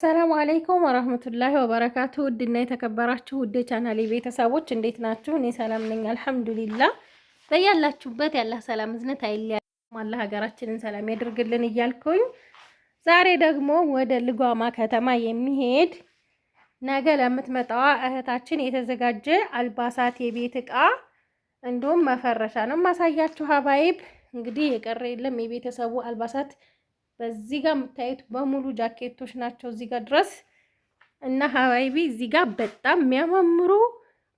ሰላም አለይኩም ወራህመቱላሂ ወበረካቱ። ውድና የተከበራችሁ ውድ ቻናሌ ቤተሰቦች እንዴት ናችሁ? እኔ ሰላም ነኝ አልሐምዱሊላህ። በያላችሁበት ያላህ ሰላም እዝነት አይለያችሁም። አላህ ሀገራችንን ሰላም ያድርግልን እያልኩኝ ዛሬ ደግሞ ወደ ልጓማ ከተማ የሚሄድ ነገ ለምትመጣዋ እህታችን የተዘጋጀ አልባሳት፣ የቤት እቃ እንዲሁም መፈረሻ ነው ማሳያችሁ። ሀባይብ እንግዲህ የቀረ የለም የቤተሰቡ አልባሳት በዚህ ጋር የምታዩት በሙሉ ጃኬቶች ናቸው እዚህ ጋር ድረስ እና ሀባይቢ እዚህ ጋር በጣም የሚያማምሩ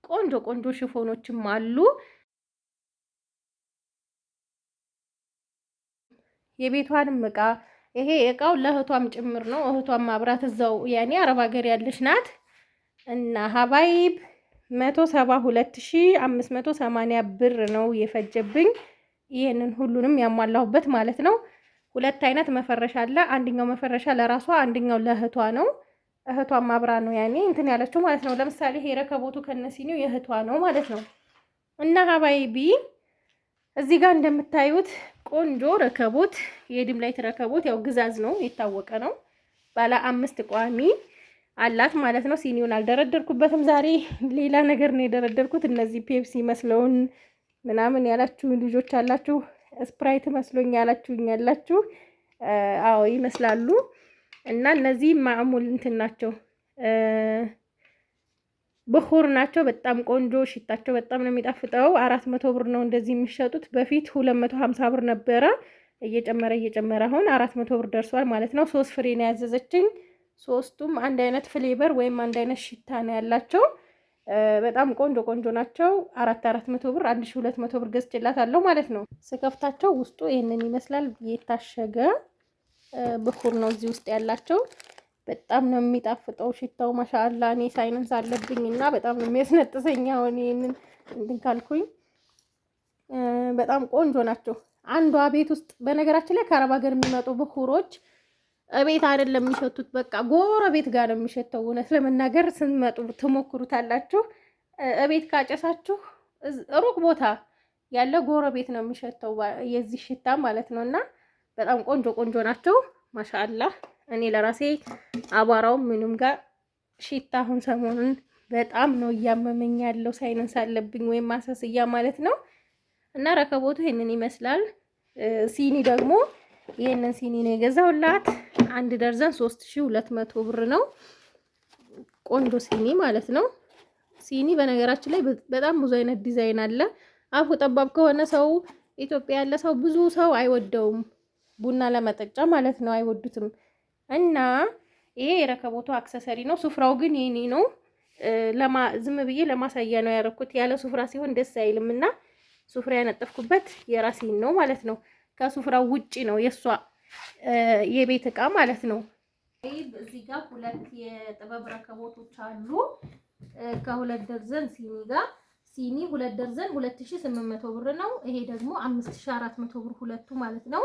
ቆንጆ ቆንጆ ሽፎኖችም አሉ። የቤቷንም እቃ ይሄ እቃው ለእህቷም ጭምር ነው። እህቷም ማብራት እዛው ያኔ አረብ ሀገር ያለች ናት እና ሀባይብ 172,580 ብር ነው የፈጀብኝ። ይሄንን ሁሉንም ያሟላሁበት ማለት ነው። ሁለት አይነት መፈረሻ አለ። አንደኛው መፈረሻ ለራሷ፣ አንደኛው ለእህቷ ነው። እህቷም ማብራ ነው ያኔ እንትን ያለችው ማለት ነው። ለምሳሌ ይሄ ረከቦቱ ከነሲኒው የእህቷ ነው ማለት ነው። እና ሀባይቢ እዚህ ጋር እንደምታዩት ቆንጆ ረከቦት፣ የዲም ላይት ረከቦት ያው ግዛዝ ነው የታወቀ ነው። ባለ 5 ቋሚ አላት ማለት ነው። ሲኒውን አልደረደርኩበትም ዛሬ ሌላ ነገር ነው የደረደርኩት። እነዚህ ፔፕሲ መስለውን ምናምን ያላችሁ ልጆች አላችሁ፣ ስፕራይት መስሎኝ ያላችሁኝ ያላችሁ፣ አዎ ይመስላሉ። እና እነዚህ ማዕሙል እንትን ናቸው፣ ብኹር ናቸው። በጣም ቆንጆ ሽታቸው በጣም ነው የሚጣፍጠው። 400 ብር ነው እንደዚህ የሚሸጡት። በፊት 250 ብር ነበረ፣ እየጨመረ አሁን 400 ብር ደርሷል ማለት ነው። 3 ፍሬ ነው ያዘዘችኝ። ሶስቱም አንድ አይነት ፍሌቨር ወይም አንድ አይነት ሽታ ነው ያላቸው። በጣም ቆንጆ ቆንጆ ናቸው። 400 ብር 1200 ብር ገዝቼላታለሁ ማለት ነው። ስከፍታቸው ውስጡ ይሄንን ይመስላል። የታሸገ ብኹር ነው እዚህ ውስጥ ያላቸው። በጣም ነው የሚጣፍጠው ሽታው። ማሻአላ እኔ ሳይነስ አለብኝ እና በጣም ነው የሚያስነጥሰኝ አሁን ይሄንን እንትን ካልኩኝ። በጣም ቆንጆ ናቸው። አንዷ ቤት ውስጥ በነገራችን ላይ ከአረብ ሀገር የሚመጡ ብኹሮች እቤት አይደለም የሚሸቱት፣ በቃ ጎረቤት ጋር ነው የሚሸተው። እውነት ለመናገር ስንመጡ ትሞክሩታላችሁ። እቤት ካጨሳችሁ ሩቅ ቦታ ያለ ጎረቤት ነው የሚሸተው የዚህ ሽታ ማለት ነው። እና በጣም ቆንጆ ቆንጆ ናቸው ማሻአላህ። እኔ ለራሴ አቧራውም ምንም ጋር ሽታ አሁን ሰሞኑን በጣም ነው እያመመኝ ያለው። ሳይነስ አለብኝ ወይም ማሰስያ ማለት ነው። እና ረከቦቱ ይሄንን ይመስላል። ሲኒ ደግሞ ይሄንን ሲኒ ነው የገዛሁላት። አንድ ደርዘን 3200 ብር ነው። ቆንጆ ሲኒ ማለት ነው። ሲኒ በነገራችን ላይ በጣም ብዙ አይነት ዲዛይን አለ። አፉ ጠባብ ከሆነ ሰው ኢትዮጵያ ያለ ሰው ብዙ ሰው አይወደውም፣ ቡና ለመጠጫ ማለት ነው አይወዱትም። እና ይሄ የረከቦቱ አክሰሰሪ ነው። ሱፍራው ግን የኔ ነው። ዝም ብዬ ለማሳያ ነው ያደረኩት። ያለ ሱፍራ ሲሆን ደስ አይልም እና ሱፍራ ያነጠፍኩበት የራሴን ነው ማለት ነው። ከሱፍራው ውጪ ነው የሷ የቤት እቃ ማለት ነው። እዚህ ጋር ሁለት የጥበብ ረከቦቶች አሉ ከሁለት ደርዘን ሲኒ ጋር። ሲኒ 2 ደርዘን 2800 ብር ነው። ይሄ ደግሞ 5400 ብር ሁለቱ ማለት ነው።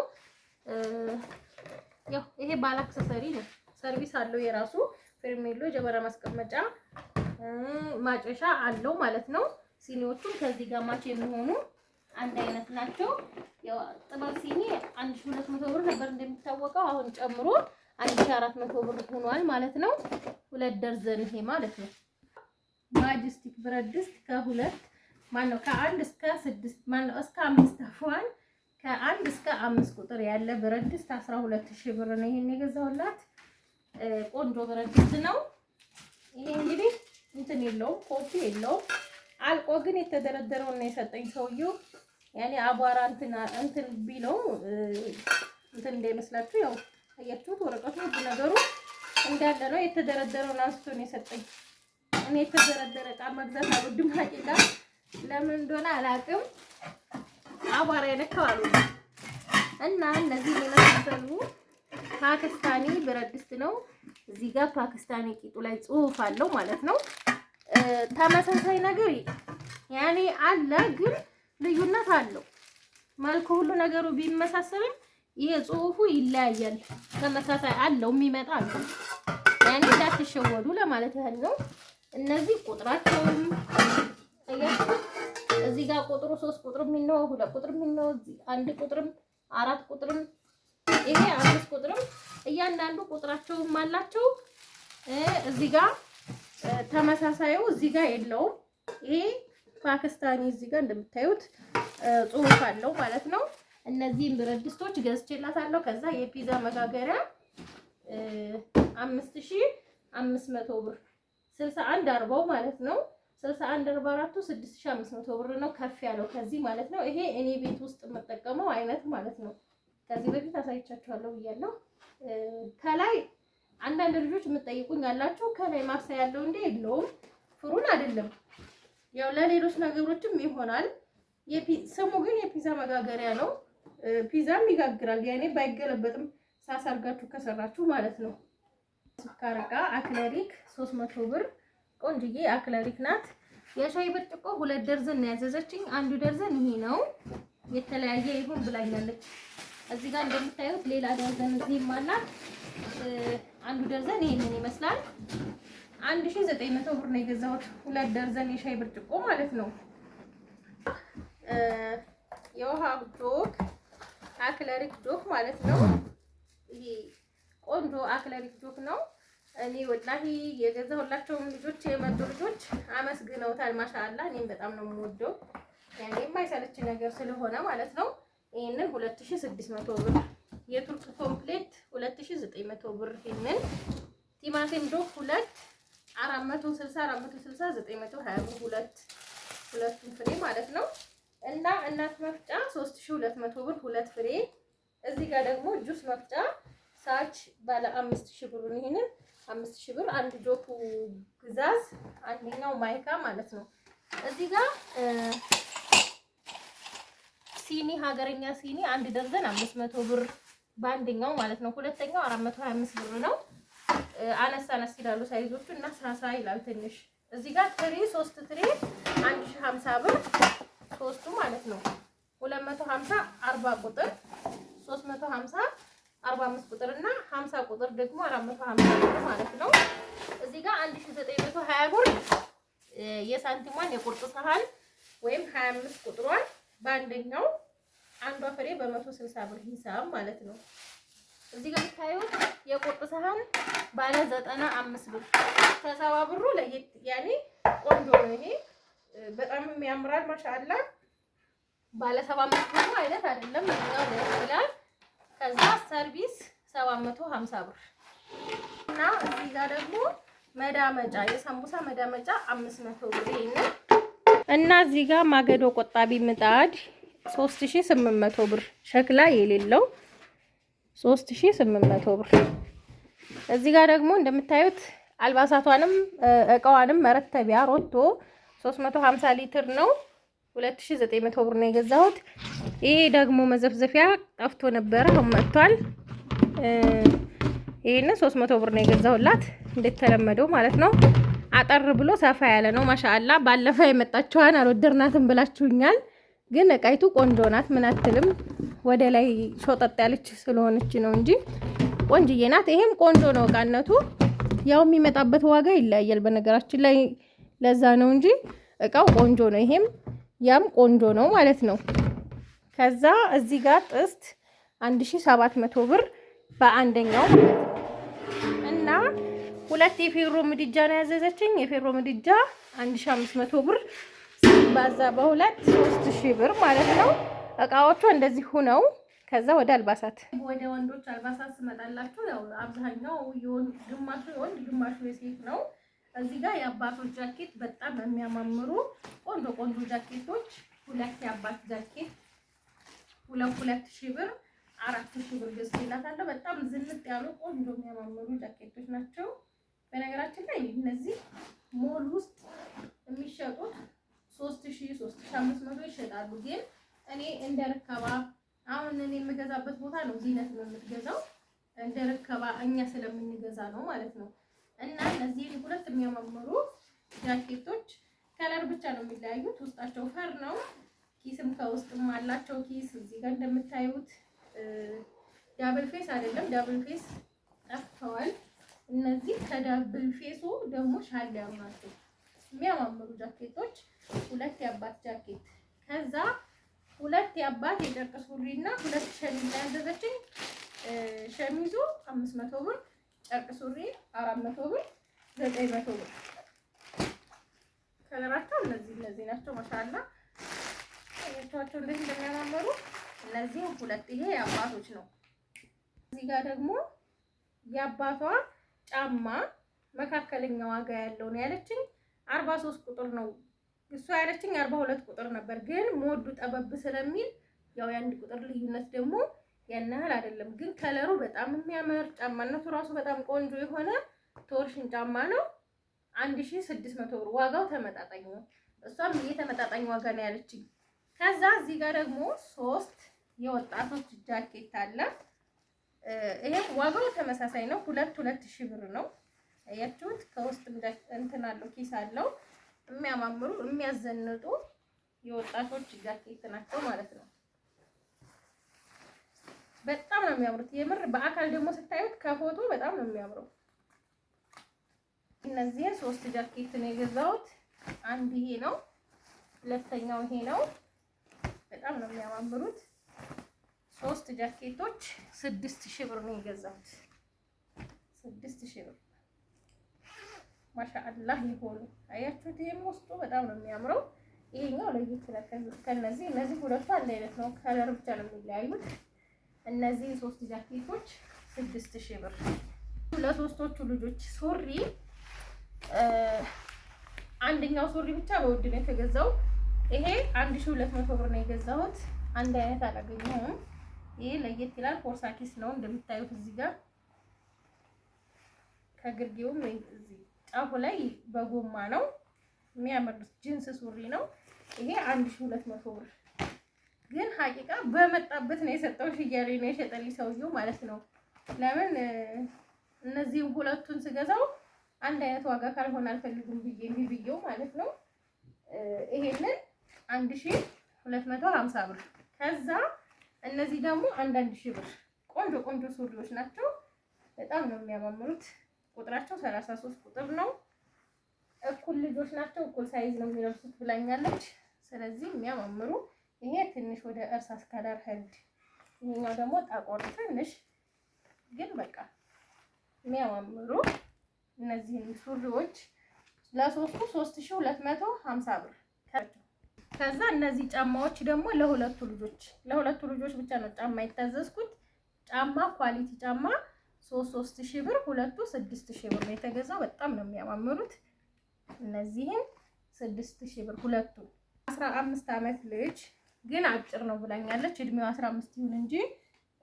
ያው ይሄ ባለ አክሰሰሪ ነው። ሰርቪስ አለው የራሱ ፌርሜሎ፣ ጀበራ ማስቀመጫ፣ ማጨሻ አለው ማለት ነው። ሲኒዎቹም ከዚህ ጋር ማች የሚሆኑ አንድ አይነት ናቸው። ያው ጥበብ ሲኒ 1200 ብር ነበር እንደሚታወቀው፣ አሁን ጨምሮ 1400 ብር ሆኗል ማለት ነው። 2 ደርዘን ይሄ ማለት ነው። ማጅስቲክ ብረት ድስት ከ1 እስከ 6 እስከ 5 አፍዋን ከ1 እስከ 5 ቁጥር ያለ ብረት ድስት 12000 ብር ነው ይሄን የገዛሁላት። ቆንጆ ብረት ድስት ነው ይሄ። እንግዲህ እንትን የለውም ኮፒ የለውም። አልቆ ግን የተደረደረው እና የሰጠኝ ሰውየው ያኔ አቧራ እንትን ቢለው እንትን እንዳይመስላችሁ። ያው አያችሁት ወረቀቱ ሁሉ ነገሩ እንዳለ ነው። የተደረደረውን አንስቶ ነው የሰጠኝ። እኔ የተደረደረ ዕቃ መግዛት አልወድም ሀቂቃ፣ ለምን እንደሆነ አላውቅም። አቧራ ይነካዋል። እና እነዚህ የመሰሉ ፓኪስታኒ ብረት ድስት ነው። እዚህ ጋር ፓኪስታኒ ቂጡ ላይ ጽሑፍ አለው ማለት ነው። ተመሳሳይ ነገር ያኔ አለ፣ ግን ልዩነት አለው። መልኩ ሁሉ ነገሩ ቢመሳሰልም ይሄ ጽሑፉ ይለያያል። ተመሳሳይ አለው የሚመጣ አለው። ያኔ እንዳትሸወዱ ለማለት ያህል ነው። እነዚህ ቁጥራቸውም እዚህ ጋር ቁጥሩ 3 ቁጥር ነው፣ 2 ቁጥር ነው፣ 1 ቁጥርም 4 ቁጥርም ይሄ 5 ቁጥርም እያንዳንዱ ቁጥራቸውም አላቸው። እዚህ ጋር ተመሳሳዩ እዚህ ጋር የለውም። ይሄ ፓኪስታኒ እዚህ ጋር እንደምታዩት ጽሑፍ አለው ማለት ነው። እነዚህን ብረት ድስቶች ገዝቼላታለሁ። ከዛ የፒዛ መጋገሪያ 5500 ብር 61 40 ማለት ነው። 61 44 6500 ብር ነው ከፍ ያለው ከዚህ ማለት ነው። ይሄ እኔ ቤት ውስጥ የምጠቀመው አይነት ማለት ነው። ከዚህ በፊት አሳይቻችኋለሁ ብያለሁ። ከላይ አንዳንድ ልጆች የምትጠይቁኝ አላችሁ ከላይ ማብሰያ ያለው እንዴ? የለውም። ፍሩን አይደለም ያው ለሌሎች ነገሮችም ይሆናል። ስሙ ግን የፒዛ መጋገሪያ ነው። ፒዛም ይጋግራል። ያኔ ባይገለበጥም ሳሳርጋችሁ ከሰራችሁ ማለት ነው። ስኳር ዕቃ አክለሪክ 300 ብር ቆንጅዬ አክለሪክ ናት። የሻይ ብርጭቆ 2 ደርዘን ነው ያዘዘችኝ። አንዱ ደርዘን ይሄ ነው። የተለያየ ይሁን ብላኛለች። እዚህ ጋር እንደምታዩት ሌላ ደርዘን እዚህም አላት። አንዱ ደርዘን ይሄንን ይመስላል። 1900 ብር ነው የገዛሁት 2 ደርዘን የሻይ ብርጭቆ ማለት ነው። የውሃ ጆክ አክለሪክ ጆክ ማለት ነው። ይሄ ቆንጆ አክለሪክ ጆክ ነው። እኔ ወላሂ የገዛሁላቸው ልጆች የመጡ ልጆች አመስግነውታል። ማሻአላ እኔም በጣም ነው የምወደው። ያኔ የማይሰለች ነገር ስለሆነ ማለት ነው። ይሄንን 2600 ብር የቱርክ ኮምፕሌት 2900 ብር። ይሄንን ቲማቲም ዶክ 2 460 920 ብር ሁለቱን ፍሬ ማለት ነው። እና እናት መፍጫ 3200 ብር 2 ፍሬ። እዚህ ጋር ደግሞ ጁስ መፍጫ ሳች ባለ 5000 ብር። ይሄንን 5000 ብር አንድ ጆኩ ግዛዝ አንደኛው ማይካ ማለት ነው። እዚህ ጋር ሲኒ ሀገረኛ ሲኒ አንድ ደርዘን 500 ብር በአንደኛው ማለት ነው። ሁለተኛው 425 ብር ነው። አነስ አነስ ይላሉ ሳይዞቹ እና ሳሳ ይላል ትንሽ። እዚህ ጋር ትሪ 3 ትሪ 1050 ብር ሶስቱ ማለት ነው። 250 40 ቁጥር 350 45 ቁጥር እና 50 ቁጥር ደግሞ 450 ብር ማለት ነው። እዚህ ጋር 1920 ብር የሳንቲሟን የቁርጥ ሰሃን ወይም 25 ቁጥሯን በአንደኛው አንዷ ፍሬ በ160 ብር ሂሳብ ማለት ነው። እዚህ ጋር የምታዩት የቁርጥ ሰሃን ባለ 95 ብር ከሰባ ብሩ ለየት ያኔ ቆንጆ ነው። ይሄ በጣም የሚያምራል ማሻአላ። ባለ 75 ብር አይነት አይደለም ነው ይላል። ከዛ ሰርቪስ 750 ብር እና እዚህ ጋር ደግሞ መዳመጫ የሳምቡሳ መዳመጫ 500 ብር ይሄን እና እዚህ ጋር ማገዶ ቆጣቢ ምጣድ 3800 ብር ሸክላ የሌለው 3800 ብር። እዚህ ጋር ደግሞ እንደምታዩት አልባሳቷንም እቃዋንም መረተቢያ ሮቶ 350 ሊትር ነው 2900 ብር ነው የገዛሁት። ይሄ ደግሞ መዘፍዘፊያ ጠፍቶ ነበር አሁን መጥቷል። ይሄን 300 ብር ነው የገዛሁላት እንደተለመደው ማለት ነው። አጠር ብሎ ሰፋ ያለ ነው ማሻአላ። ባለፈ የመጣችዋን አልወደድናትም ብላችሁኛል፣ ግን እቃይቱ ቆንጆ ናት። ምን አትልም ወደ ላይ ሾጠጥ ያለች ስለሆነች ነው እንጂ ቆንጅዬ ናት። ይሄም ቆንጆ ነው እቃነቱ። ያው የሚመጣበት ዋጋ ይለያያል በነገራችን ላይ ለዛ ነው እንጂ እቃው ቆንጆ ነው። ይሄም ያም ቆንጆ ነው ማለት ነው። ከዛ እዚህ ጋር ጥስት 1700 ብር በአንደኛው ማለት ነው። እና ሁለት የፌሮ ምድጃ ነው ያዘዘችኝ። የፌሮ ምድጃ 1500 ብር ባዛ በሁለት 3000 ብር ማለት ነው። እቃዎቹ እንደዚህ ሆነው ከዛ ወደ አልባሳት ወደ ወንዶች አልባሳት ስመጣላችሁ ያው አብዛኛው ግማሹ የወንድ ግማሹ የሴት ነው። እዚህ ጋር የአባቶች ጃኬት በጣም የሚያማምሩ ቆንጆ ቆንጆ ጃኬቶች ሁለት የአባት ጃኬት 2000 ብር 4000 ብር ገዝቼላታለሁ። በጣም ዝንጥ ያሉ ቆንጆ የሚያማምሩ ጃኬቶች ናቸው። በነገራችን ላይ እነዚህ ሞል ውስጥ የሚሸጡት 3000 3500 ይሸጣሉ። ግን እኔ እንደ ርከባ አሁን እኔ የምገዛበት ቦታ ነው ዚነት ነው የምትገዛው። እንደ ርከባ እኛ ስለምንገዛ ነው ማለት ነው። እና እነዚህ ሁለት የሚያማምሩ ጃኬቶች ከለር ብቻ ነው የሚለያዩት። ውስጣቸው ፈር ነው። ኪስም ከውስጥም አላቸው ኪስ። እዚህ ጋር እንደምታዩት ዳብል ፌስ አይደለም፣ ዳብል ፌስ ጠፍተዋል። እነዚህ ከዳብል ፌሱ ደግሞ ሻል ያሉ ናቸው። የሚያማምሩ ጃኬቶች ሁለት የአባት ጃኬት ከዛ ሁለት የአባት የጨርቅ ሱሪና ሁለት ሸሚዝ ያዘዘችኝ። ሸሚዙ 500 ብር፣ ጨርቅ ሱሪ 400 ብር። 900 ብር። ከለራቸው እነዚህ ናቸው። ማሻአላ አያቸዋቸው እንዴት እንደሚያማምሩ። እነዚህ ሁለት ይሄ የአባቶች ነው። እዚህ ጋር ደግሞ የአባቷ ጫማ መካከለኛ ዋጋ ያለው ነው ያለችኝ 43 ቁጥር ነው። እሷ ያለችኝ 42 ቁጥር ነበር፣ ግን ሞዱ ጠበብ ስለሚል ያው የአንድ ቁጥር ልዩነት ደግሞ ያን ያህል አይደለም። ግን ከለሩ በጣም የሚያምር ጫማነቱ ራሱ በጣም ቆንጆ የሆነ ቶርሽን ጫማ ነው። 1600 ብር። ዋጋው ተመጣጣኝ ነው። እሷም የተመጣጣኝ ዋጋ ነው ያለችኝ። ከዛ እዚህ ጋር ደግሞ 3 የወጣቶች ጃኬት አለ። ይሄም ዋጋው ተመሳሳይ ነው። 2000 ብር ነው። አያችሁት? ከውስጥ እንትን አለው ኪስ አለው። የሚያማምሩ የሚያዘንጡ የወጣቶች ጃኬት ናቸው ማለት ነው። በጣም ነው የሚያምሩት። የምር በአካል ደግሞ ስታዩት ከፎቶ በጣም ነው የሚያምረው። እነዚህ 3 ጃኬት ነው የገዛሁት። አንድ ይሄ ነው፣ ሁለተኛው ይሄ ነው። በጣም ነው የሚያማምሩት። 3 ጃኬቶች 6000 ብር ነው የገዛሁት። 6000 ብር ማሻአላህ ይሆኑ። አያችሁት? ይሄም ውስጡ በጣም ነው የሚያምረው። ይሄኛው ለየት ይላል ከነዚህ። እነዚህ ሁለቱ አንድ አይነት ነው፣ ከለር ብቻ ነው የሚለያዩት። እነዚህ 3 ጃኬቶች 6000 ብር። ለሶስቶቹ ልጆች ሱሪ አንደኛው ሱሪ ብቻ በውድ ነው የተገዛው። ይሄ 1200 ብር ነው የገዛሁት። አንድ አይነት አላገኘሁም። ይሄ ለየት ይላል። ፎርሳኪስ ነው እንደምታዩት። እዚህ ጋር ከግርጌውም እዚህ ጫፉ ላይ በጎማ ነው። የሚያምር ጂንስ ሱሪ ነው። ይሄ 1200 ብር። ግን ሀቂቃ በመጣበት ነው የሰጠው። ሽያሌ ነው የሸጠልኝ ሰውየው ማለት ነው። ለምን እነዚህ ሁለቱን ስገዛው አንድ አይነት ዋጋ ካልሆነ አልፈልግም ብዬው ማለት ነው። ይሄንን 1250 ብር። ከዛ እነዚህ ደግሞ 1000 ብር። ቆንጆ ቆንጆ ሱሪዎች ናቸው። በጣም ነው የሚያማምሩት። ቁጥራቸው 33 ቁጥር ነው። እኩል ልጆች ናቸው። እኩል ሳይዝ ነው የሚለብሱት ብላኛለች። ስለዚህ የሚያማምሩ። ይሄ ትንሽ ወደ እርሳስ ከለር ሄድ፣ ይሄኛው ደግሞ ጠቆር ትንሽ፣ ግን በቃ የሚያማምሩ እነዚህን ሱሪዎች ለሶስቱ 3250 ብር። ከዛ እነዚህ ጫማዎች ደግሞ ለሁለቱ ልጆች ብቻ ነው ጫማ የታዘዝኩት። ጫማ ኳሊቲ ጫማ 3000 ብር፣ ሁለቱ 6000 ብር ነው የተገዛው። በጣም ነው የሚያማምሩት። እነዚህን 6000 ብር ሁለቱ። 15 ዓመት ልጅ ግን አጭር ነው ብላኛለች። እድሜው 15 ይሁን እንጂ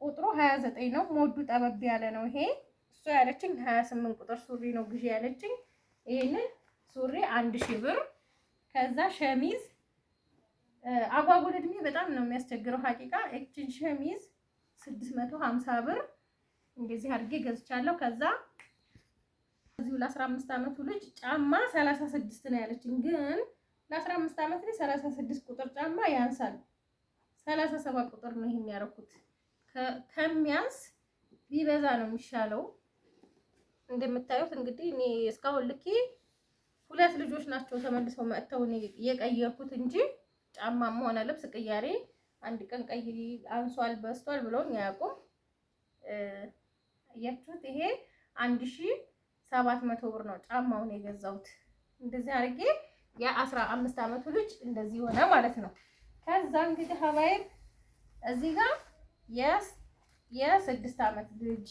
ቁጥሩ 29 ነው። ሞዱ ጠበብ ያለ ነው። ይሄ እሷ ያለችኝ 28 ቁጥር ሱሪ ነው ግዢ ያለችኝ። ይሄንን ሱሪ 1000 ብር። ከዛ ሸሚዝ አጓጉል እድሜ በጣም ነው የሚያስቸግረው ሀቂቃ። እቺን ሸሚዝ 650 ብር እንደዚህ አድርጌ ገዝቻለሁ። ከዛ እዚሁ ለ15 ዓመቱ ልጅ ጫማ 36 ነው ያለችኝ። ግን ለ15 ዓመት ላይ 36 ቁጥር ጫማ ያንሳል። 37 ቁጥር ነው ይሄን ያደረኩት። ከሚያንስ ቢበዛ ነው የሚሻለው። እንደምታዩት እንግዲህ እኔ እስካሁን ልኬ 2 ልጆች ናቸው ተመልሰው መጥተው እኔ የቀየርኩት እንጂ ጫማም ሆነ ልብስ ቅያሬ አንድ ቀን ቀይሪ አንሷል በስቷል ብለውኝ አያውቁም። እያችሁት ይሄ 1700 ብር ነው ጫማውን የገዛሁት። እንደዚህ አድርጌ የ15 ዓመቱ ልጅ እንደዚህ ሆነ ማለት ነው። ከዛ እንግዲህ ሀባይብ እዚህ ጋር የ6 ዓመት ልጅ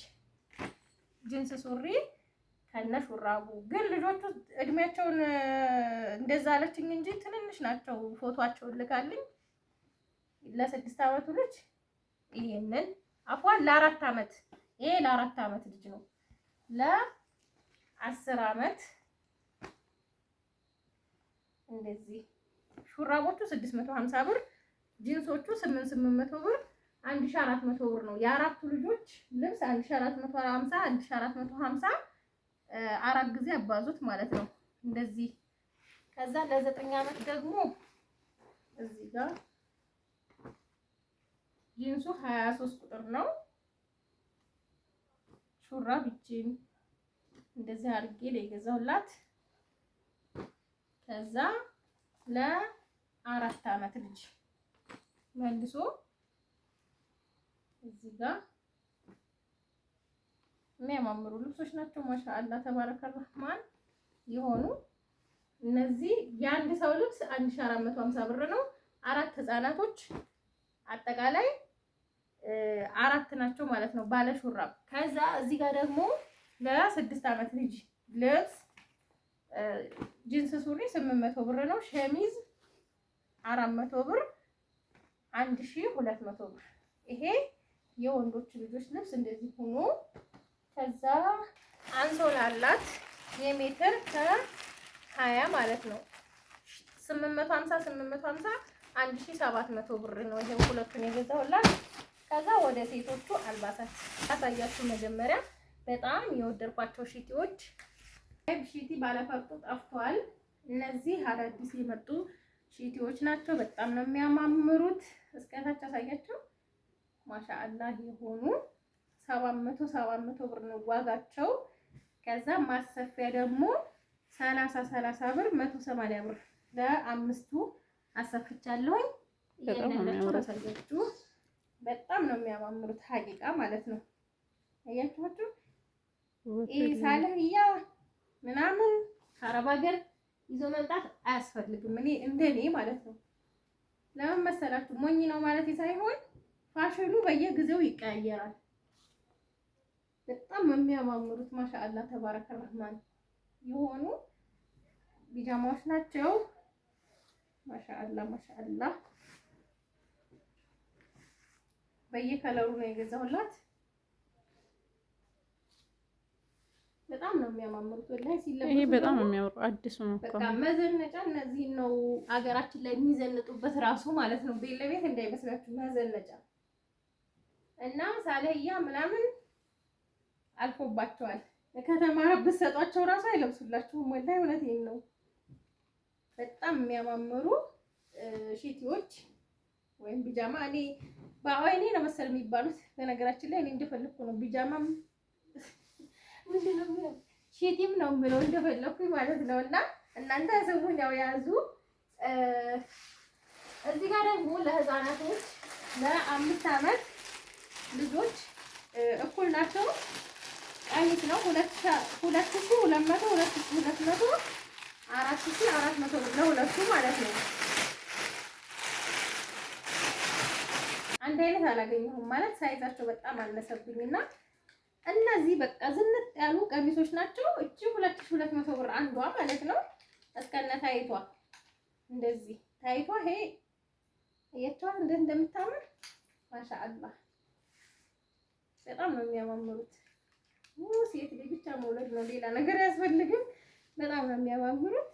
ጂንስ ሱሪ ከነ ሹራቡ። ግን ልጆቹ እድሜያቸውን እንደዛ አለችኝ እንጂ ትንንሽ ናቸው። ፎቶአቸውን ልካልኝ። ለ6 ዓመቱ ልጅ ይሄንን አፏን ለ4 ዓመት ይሄ ለ4 ዓመት ልጅ ነው። ለ10 ዓመት እንደዚህ ሹራቦቹ 650 ብር፣ ጂንሶቹ 800 ብር፣ 1400 ብር ነው። የአራቱ ልጆች ልብስ 1450 1450 4 ጊዜ አባዙት ማለት ነው እንደዚህ። ከዛ ለ9 ዓመት ደግሞ እዚህ ጋር ጂንሱ 23 ቁጥር ነው። ሹራብ እቺን እንደዚህ አድርጌ ለገዛውላት። ከዛ ለ4 ዓመት ልጅ መልሶ እዚህ ጋር የሚያማምሩ ልብሶች ናቸው። ማሻአላ ተባረከ ረህማን። የሆኑ እነዚህ የአንድ ሰው ልብስ 1450 ብር ነው። 4 ህፃናቶች አጠቃላይ 4 ናቸው ማለት ነው ባለ ሹራብ። ከዛ እዚህ ጋር ደግሞ ለ6 ዓመት ልጅ ልብስ ጂንስ ሱሪ 800 ብር ነው። ሸሚዝ 400 ብር 1200 ብር። ይሄ የወንዶች ልጆች ልብስ እንደዚህ ሆኖ ከዛ አንሶላ አላት የሜትር ከ20 ማለት ነው 850 1700 ብር ነው። ይሄ ሁለቱን የገዛሁላት። ከዛ ወደ ሴቶቹ አልባሳት አሳያችሁ። መጀመሪያ በጣም የወደድኳቸው ሺቲዎች ሺቲ ባለፈርጡ ጠፍቷል። እነዚህ አዳዲስ የመጡ ሺቲዎች ናቸው። በጣም ነው የሚያማምሩት። እስከታች አሳያቸው። ማሻአላህ የሆኑ 700 ብር ነው ዋጋቸው። ከዛ ማሰፊያ ደግሞ 30 ብር 180 ብር ለአምስቱ አሰፍቻለሁኝ። እያንዳንዳቸው አሳያችሁ። በጣም ነው የሚያማምሩት ሀቂቃ ማለት ነው። አያችኋቸው? ይሄ ሳለህያ ምናምን ከአረብ ሀገር ይዞ መምጣት አያስፈልግም። እኔ እንደኔ ማለት ነው። ለምን መሰላችሁ? ሞኝ ነው ማለት ሳይሆን ፋሽኑ በየጊዜው ይቀያየራል። በጣም የሚያማምሩት ማሻአላህ ተባረከ ረህማን የሆኑ ቢጃማዎች ናቸው። ማሻአላህ በየከለሩ ነው የገዛሁላት። በጣም ነው የሚያማምሩት ወላሂ ሲለበሱ። ይሄ በጣም ነው የሚያምሩ አዲሱ ነው። በቃ መዘነጫ እነዚህ ነው አገራችን ላይ የሚዘንጡበት ራሱ ማለት ነው። ቤት ለቤት እንዳይመስላችሁ መዘነጫ እና ሳለህያ ምናምን አልፎባቸዋል። ከተማ ብትሰጧቸው ራሱ አይለብሱላችሁም። ወላሂ እውነቴን ነው። በጣም የሚያማምሩ ሺቲዎች ወይም ቢጃማ እኔ በአይኔ ነው መሰል የሚባሉት። በነገራችን ላይ እኔ እንደፈለኩ ነው ቢጃማም ምንድነው ሺቲም ነው የምለው እንደፈለኩኝ ማለት ነው። እና እናንተ ሰውን ያው ያዙ። እዚህ ጋር ደግሞ ለህፃናቶች ለ5 ዓመት ልጆች እኩል ናቸው። ቀሚስ ነው 2200 2200 4400 ለሁለቱ ማለት ነው። አንድ አይነት አላገኘሁም ማለት ሳይዛቸው በጣም አነሰብኝና እነዚህ በቃ ዝንጥ ያሉ ቀሚሶች ናቸው። እቺ 2200 ብር አንዷ ማለት ነው። እስከነ ታይቷ እንደዚህ ታይቷ ይሄ እየቷ እንደምታምር ማሻአላህ በጣም ነው የሚያማምሩት። ሴት ልጅ ብቻ መውለድ ነው ሌላ ነገር አያስፈልግም። በጣም ነው የሚያማምሩት።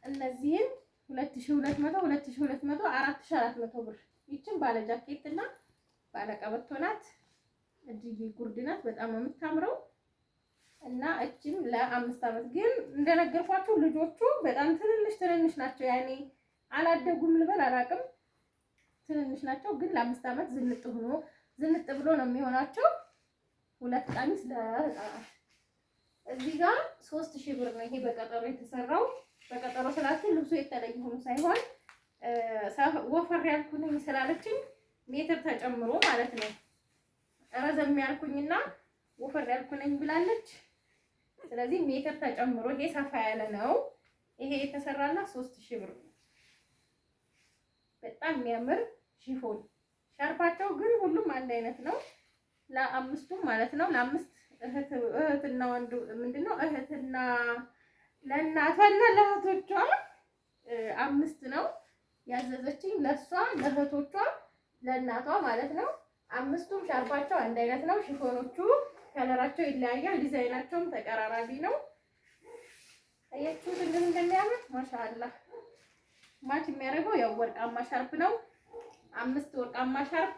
እነዚህን 2200 2200 4400 ብር። ይችን ባለ ጃኬት እና ባለ ቀበቶ ናት። እጅጌ ጉርድ ናት። በጣም ነው የምታምረው እና እቺም ለ5 ዓመት ግን እንደነገርኳችሁ ልጆቹ በጣም ትንንሽ ናቸው። ያኔ አላደጉም ልበል አላውቅም። ትንንሽ ናቸው ግን ለ5 ዓመት ዝንጥ ብሎ ነው የሚሆናቸው። 2 ቀሚስ ለህፃናት እዚህ ጋር 3000 ብር ነው። ይሄ በቀጠሮ የተሰራው። በቀጠሮ ስላችሁ ልብሱ የተለየ ሆኖ ሳይሆን ወፈር ያልኩኝ ስላለችኝ ሜትር ተጨምሮ ማለት ነው። ረዘም ያልኩኝና ወፈር ያልኩኝ ብላለች። ስለዚህ ሜትር ተጨምሮ ይሄ ሰፋ ያለ ነው። ይሄ የተሰራላ 3000 ብር ነው። በጣም የሚያምር ሺፎን ሻርፓቸው ግን ሁሉም አንድ አይነት ነው። ለአምስቱም ማለት ነው። ለአምስት እህትና ወንዱ ምንድነው እህትና ለእናቷና ለእህቶቿ 5 ነው ያዘዘችኝ። ለሷ ለእህቶቿ ለእናቷ ማለት ነው። 5ቱም ሻርፓቸው አንድ አይነት ነው። ሺፎኖቹ ከለራቸው ይለያያል። ዲዛይናቸውም ተቀራራቢ ነው። አያችሁት እንደሚያምር ማሻአላህ። ማች የሚያደርገው ያው ወርቃማ ሻርፕ ነው። 5 ወርቃማ ሻርፕ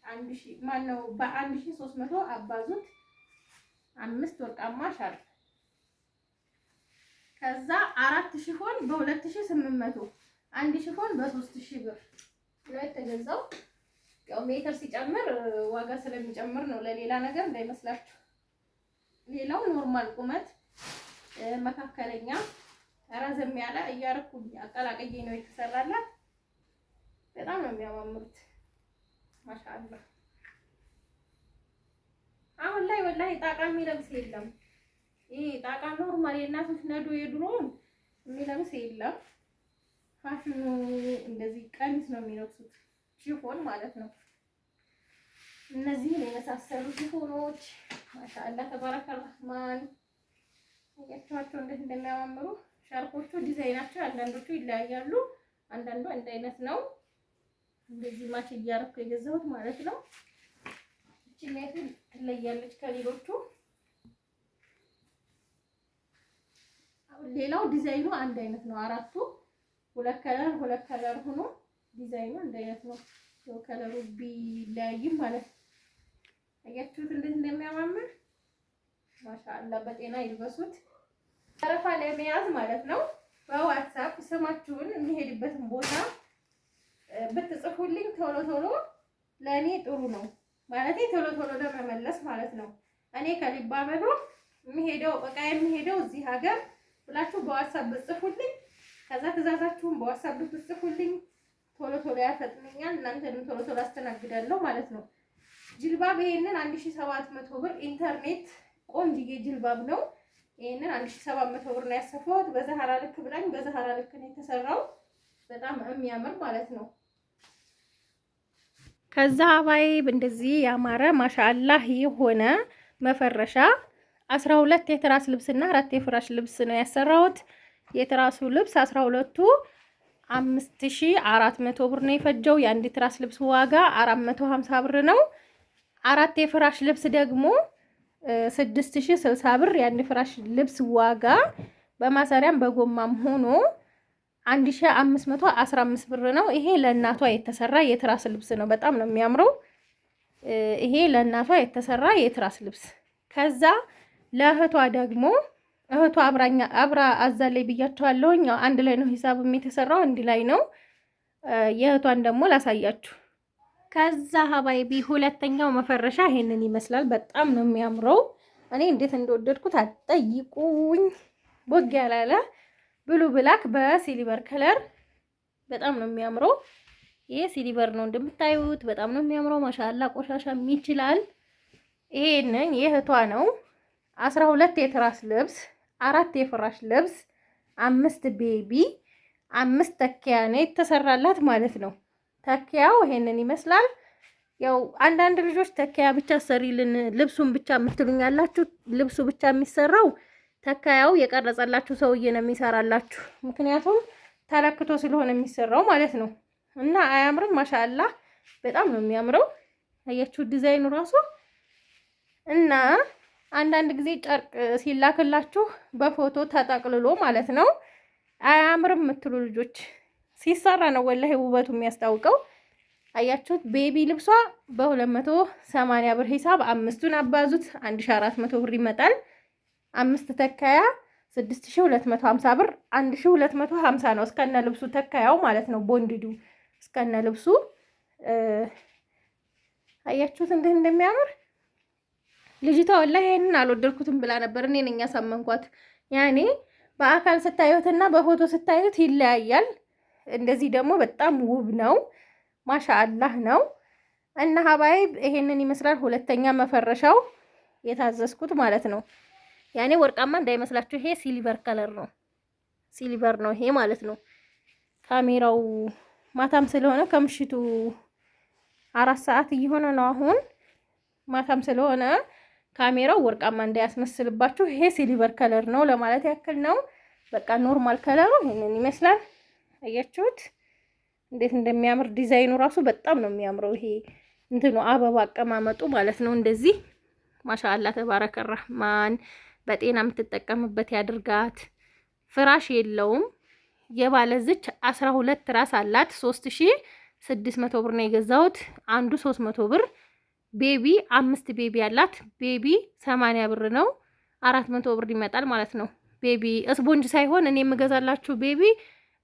1000 ማነው በ1300 አባዙት 5 ወርቃማ ሻርፕ። ከዛ 4 ሺፎን በ2800 1 ሺፎን በ3000 ብር ነው የተገዛው። ያው ሜትር ሲጨምር ዋጋ ስለሚጨምር ነው፣ ለሌላ ነገር እንዳይመስላችሁ። ሌላው ኖርማል ቁመት መካከለኛ ረዘም ያለ እያረኩኝ አቀላቅዬ ነው የተሰራላት። በጣም ነው የሚያማምሩት ማሻአላህ። አሁን ላይ ወላሂ ጣቃሚ ለብስ የለም። ይሄ ጣቃ ኖርማል የእናቶች ነዶ የድሮውን የሚለብስ የለም። ፋሽኑ እንደዚህ ቀሚስ ነው የሚለብሱት፣ ሽፎን ማለት ነው። እነዚህን የመሳሰሉ ሽፎኖች ማሻአላ ተባረከ ረህማን ያያችኋቸው እንዴት እንደሚያማምሩ። ሻርፖቹ ዲዛይናቸው አንዳንዶቹ ይለያያሉ፣ አንዳንዱ አንድ አይነት ነው። እንደዚህ ማች እያረኩ የገዛሁት ማለት ነው። እቺ ትለያለች ከሌሎቹ። ሌላው ዲዛይኑ አንድ አይነት ነው። አራቱ ሁለት ከለር ሆኖ ዲዛይኑ አንድ አይነት ነው። ያው ከለሩ ቢለያይም ማለት ነው። አያችሁት እንዴት እንደሚያማምር ማሻአላ። በጤና ይልበሱት። አረፋ ለመያዝ ማለት ነው። በዋትስአፕ ስማችሁን የሚሄድበትን ቦታ ብትጽፉልኝ ቶሎ ቶሎ ለኔ ጥሩ ነው ማለት ቶሎ ቶሎ ለመመለስ ማለት ነው። እኔ ከሊባኖስ የሚሄደው እቃ የሚሄደው እዚህ ሀገር ብላችሁ በዋትስአፕ ብትጽፉልኝ ከዛ ትእዛዛችሁን በዋትስአፕ ብትጽፉልኝ ቶሎ ቶሎ ያፈጥነኛል። እናንተንም ቶሎ ቶሎ አስተናግዳለሁ ማለት ነው። ጅልባብ ይሄንን 1700 ብር ኢንተርኔት ቆንጅዬ ጅልባብ ነው። ይሄንን 1700 ብር ነው ያሰፋሁት። በዛህራ ልክ ብላኝ በዛህራ ልክ ነው የተሰራው። በጣም የሚያምር ማለት ነው። ከዛ ባይብ እንደዚህ ያማረ ማሻአላህ የሆነ መፈረሻ 12 የትራስ ልብስና 4 የፍራሽ ልብስ ነው ያሰራሁት። የትራሱ ልብስ 12ቱ 5400 ብር ነው የፈጀው። የአንድ ትራስ ልብስ ዋጋ 450 ብር ነው። 4 የፍራሽ ልብስ ደግሞ 6060 ብር። የአንድ ፍራሽ ልብስ ዋጋ በማሰሪያም በጎማም ሆኖ 1515 ብር ነው። ይሄ ለእናቷ የተሰራ የትራስ ልብስ ነው። በጣም ነው የሚያምረው። ይሄ ለእናቷ የተሰራ የትራስ ልብስ። ከዛ ለእህቷ ደግሞ እህቷ አብራ አዛለይ ብያቸዋለሁ። አንድ ላይ ነው ሂሳብም የተሰራው አንድ ላይ ነው። የእህቷን ደግሞ ላሳያችሁ። ከዛ ሀባይቢ ሁለተኛው መፈረሻ ይሄንን ይመስላል። በጣም ነው የሚያምረው። እኔ እንዴት እንደወደድኩት አትጠይቁኝ። ቦግ ያላለ ብሉ ብላክ በሲሊቨር ከለር በጣም ነው የሚያምረው። ይሄ ሲሊቨር ነው እንደምታዩት። በጣም ነው የሚያምረው። ማሻአላ ቆሻሻም ይችላል። ይሄንን የእህቷ ነው። 12 የትራስ ልብስ፣ 4 የፍራሽ ልብስ፣ 5 ቤቢ፣ 5 ተኪያ ነው የተሰራላት ማለት ነው። ተኪያው ይሄንን ይመስላል። ያው አንዳንድ ልጆች ተኪያ ብቻ ሰሪልን ልብሱን ብቻ የምትሉኛላችሁ። ልብሱ ብቻ የሚሰራው ተካያው የቀረጸላችሁ ሰውዬ ነው የሚሰራላችሁ። ምክንያቱም ተለክቶ ስለሆነ የሚሰራው ማለት ነው። እና አያምርም? ማሻአላ በጣም ነው የሚያምረው። አያችሁ ዲዛይኑ ራሱ። እና አንዳንድ ጊዜ ጨርቅ ሲላክላችሁ በፎቶ ተጠቅልሎ ማለት ነው አያምርም የምትሉ ልጆች ሲሰራ ነው ወላሂ ውበቱ የሚያስታውቀው። አያችሁት? ቤቢ ልብሷ በ280 ብር ሂሳብ አምስቱን አባዙት 1400 ብር ይመጣል። 5 ተካያ 6250 ብር 1250 ነው እስከነ ልብሱ ተካያው ማለት ነው። ቦንድዱ እስከነ ልብሱ አያችሁት እንዴት እንደሚያምር። ልጅቷ ወላሂ ይሄንን አልወደድኩትም ብላ ነበር። እኔ ነኝ ያሳመንኳት። ያኔ በአካል ስታዩትና በፎቶ ስታዩት ይለያያል። እንደዚህ ደግሞ በጣም ውብ ነው። ማሻአላህ ነው። እና ሀባይብ ይሄንን ይመስላል። ሁለተኛ መፈረሻው የታዘዝኩት ማለት ነው። ያኔ ወርቃማ እንዳይመስላችሁ ይሄ ሲልቨር ከለር ነው። ሲልቨር ነው ይሄ ማለት ነው። ካሜራው ማታም ስለሆነ ከምሽቱ 4 ሰዓት እየሆነ ነው አሁን። ማታም ስለሆነ ካሜራው ወርቃማ እንዳያስመስልባችሁ ይሄ ሲልቨር ከለር ነው ለማለት ያክል ነው። በቃ ኖርማል ከለሩ ይሄንን ይመስላል። አያችሁት እንዴት እንደሚያምር ዲዛይኑ ራሱ በጣም ነው የሚያምረው። ይሄ እንትኑ አበባ አቀማመጡ ማለት ነው። እንደዚህ ማሻአላ ተባረከ ረህማን። በጤና የምትጠቀምበት ያድርጋት። ፍራሽ የለውም። የባለዝች 12 ትራስ አላት። 3600 ብር ነው የገዛሁት። አንዱ 300 ብር። ቤቢ 5 ቤቢ አላት። ቤቢ 80 ብር ነው። 400 ብር ይመጣል ማለት ነው። ቤቢ እስቦንጅ ሳይሆን እኔ የምገዛላችሁ ቤቢ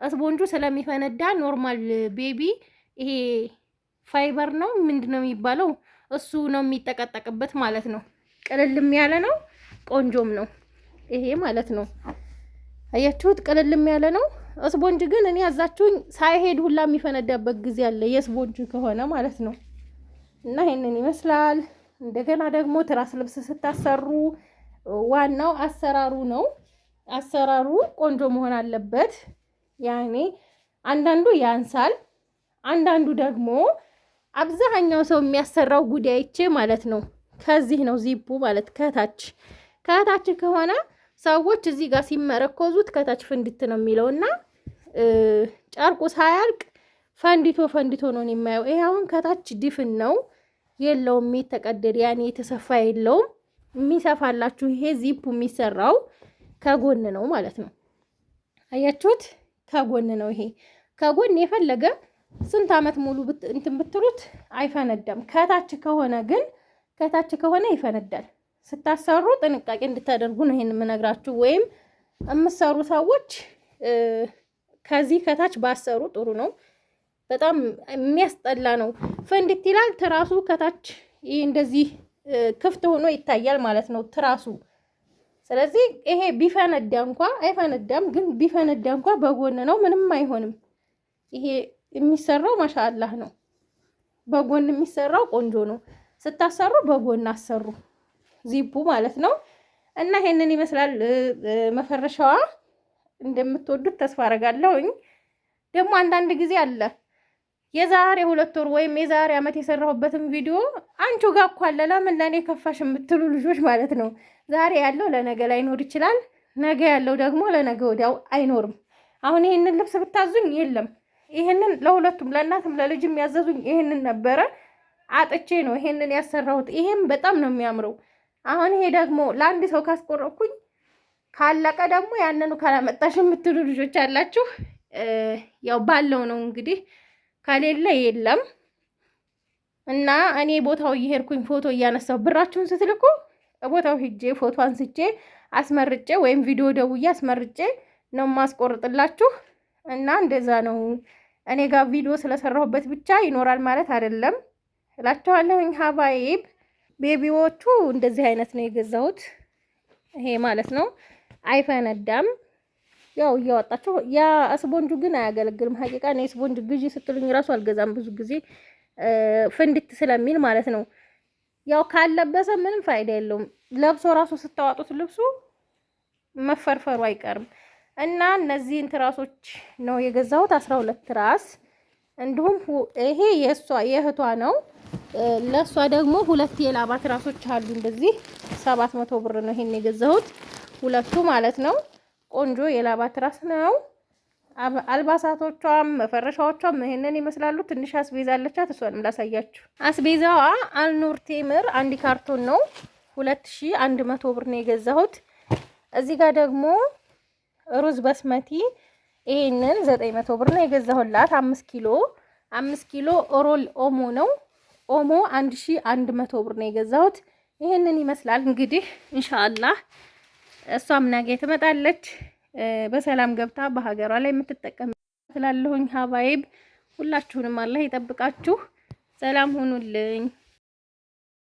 እስቦንጁ ስለሚፈነዳ ኖርማል ቤቢ ይሄ ፋይበር ነው ምንድነው የሚባለው እሱ ነው የሚጠቀጠቅበት ማለት ነው። ቅልልም ያለ ነው፣ ቆንጆም ነው ይሄ ማለት ነው። አያችሁት? ቅልልም ያለ ነው። እስቦንጅ ግን እኔ ያዛችሁኝ ሳይሄድ ሁላ የሚፈነዳበት ጊዜ አለ የስቦንጅ ከሆነ ማለት ነው። እና ይሄንን ይመስላል። እንደገና ደግሞ ትራስ ልብስ ስታሰሩ ዋናው አሰራሩ ነው። አሰራሩ ቆንጆ መሆን አለበት። ያኔ አንዳንዱ ያንሳል፣ አንዳንዱ ደግሞ አብዛኛው ሰው የሚያሰራው ጉዳይቼ ማለት ነው። ከዚህ ነው ዚፑ ማለት ከታች ከሆነ ሰዎች እዚህ ጋር ሲመረኮዙት ከታች ፍንድት ነው የሚለውና ጨርቁ ሳያልቅ ፈንዲቶ ነው የማየው። ይሄ አሁን ከታች ድፍን ነው የለውም፣ የተቀደደ ያኔ የተሰፋ የለውም። የሚሰፋላችሁ ይሄ ዚፑ የሚሰራው ከጎን ነው ማለት ነው። አያችሁት? ከጎን ነው። ይሄ ከጎን የፈለገ ስንት አመት ሙሉ እንትን ብትሉት አይፈነዳም። ከታች ከሆነ ይፈነዳል። ስታሰሩ ጥንቃቄ እንድታደርጉ ነው ይሄን የምነግራችሁ። ወይም የምትሰሩ ሰዎች ከዚህ ከታች ባሰሩ ጥሩ ነው። በጣም የሚያስጠላ ነው። ፍንድት ይላል ትራሱ ከታች ይሄ እንደዚህ ክፍት ሆኖ ይታያል ማለት ነው ትራሱ። ስለዚህ ይሄ ቢፈነዳ እንኳ አይፈነዳም፣ ግን ቢፈነዳ እንኳ በጎን ነው፣ ምንም አይሆንም። ይሄ የሚሰራው ማሻአላህ ነው። በጎን የሚሰራው ቆንጆ ነው። ስታሰሩ በጎን አሰሩ፣ ዚፑ ማለት ነው። እና ይሄንን ይመስላል መፈረሻዋ። እንደምትወዱት ተስፋ አደርጋለሁኝ። ደግሞ አንዳንድ ጊዜ አለ የዛሬ 2 ወር ወይም የዛሬ አመት የሰራሁበትን ቪዲዮ አንቺ ጋር እኮ አለ ለምን ለኔ ከፋሽ የምትሉ ልጆች ማለት ነው። ዛሬ ያለው ለነገ ላይኖር ይችላል፣ ነገ ያለው ደግሞ ለነገ ወዲያው አይኖርም። አሁን ይሄንን ልብስ ብታዙኝ የለም፣ ይሄንን ለሁለቱም ለእናትም ለልጅም ያዘዙኝ ይሄንን ነበረ። አጥቼ ነው ይሄንን ያሰራሁት። ይሄም በጣም ነው የሚያምረው። አሁን ይሄ ደግሞ ለአንድ ሰው ካስቆረኩኝ ካለቀ ደግሞ ያንኑ ካላመጣሽ የምትሉ ልጆች አላችሁ። ያው ባለው ነው እንግዲህ፣ ከሌለ የለም። እና እኔ ቦታው እየሄድኩኝ ፎቶ እያነሳው ብራችሁን ስትልኩ ቦታው ሂጄ ፎቶ አንስቼ አስመርጬ ወይም ቪዲዮ ደውዬ አስመርጬ ነው ማስቆርጥላችሁ። እና እንደዛ ነው። እኔ ጋር ቪዲዮ ስለሰራሁበት ብቻ ይኖራል ማለት አይደለም እላችኋለሁኝ። ሀባይብ ቤቢዎቹ እንደዚህ አይነት ነው የገዛሁት። ይሄ ማለት ነው አይፈነዳም። ያው እያወጣችሁ ያ ስፖንጁ ግን አያገለግልም። ሀቂቃ ነው ስፖንጅ ግዢ ስትሉኝ ራሱ አልገዛም ብዙ ጊዜ ፍንድት ስለሚል ማለት ነው። ያው ካለበሰ ምንም ፋይዳ የለውም። ለብሶ ራሱ ስታዋጡት ልብሱ መፈርፈሩ አይቀርም። እና እነዚህን ትራሶች ነው የገዛሁት 12 ትራስ። እንዲሁም ይሄ የእህቷ ነው። ለሷ ደግሞ 2 የላባ ትራሶች አሉ። እንደዚህ 700 ብር ነው ይሄን የገዛሁት፣ ሁለቱ ማለት ነው። ቆንጆ የላባ ትራስ ነው። አልባሳቶቿም መፈረሻዎቿም ይሄንን ይመስላሉ። ትንሽ አስቤዛ አለቻት፣ እሷንም ላሳያችሁ። አስቤዛዋ አልኑር ቴምር 1 ካርቶን ነው 2100 ብር ነው የገዛሁት። እዚህ ጋር ደግሞ ሩዝ በስመቲ ይሄንን 900 ብር ነው የገዛሁላት። 5 ኪሎ ኦሮል ኦሞ ነው። ኦሞ 1100 ብር ነው የገዛሁት። ይሄንን ይመስላል እንግዲህ ኢንሻአላህ እሷም ነገ ትመጣለች በሰላም ገብታ በሀገሯ ላይ የምትጠቀም ስላለሁኝ ሀባይብ ሁላችሁንም አላህ ይጠብቃችሁ። ሰላም ሁኑልኝ።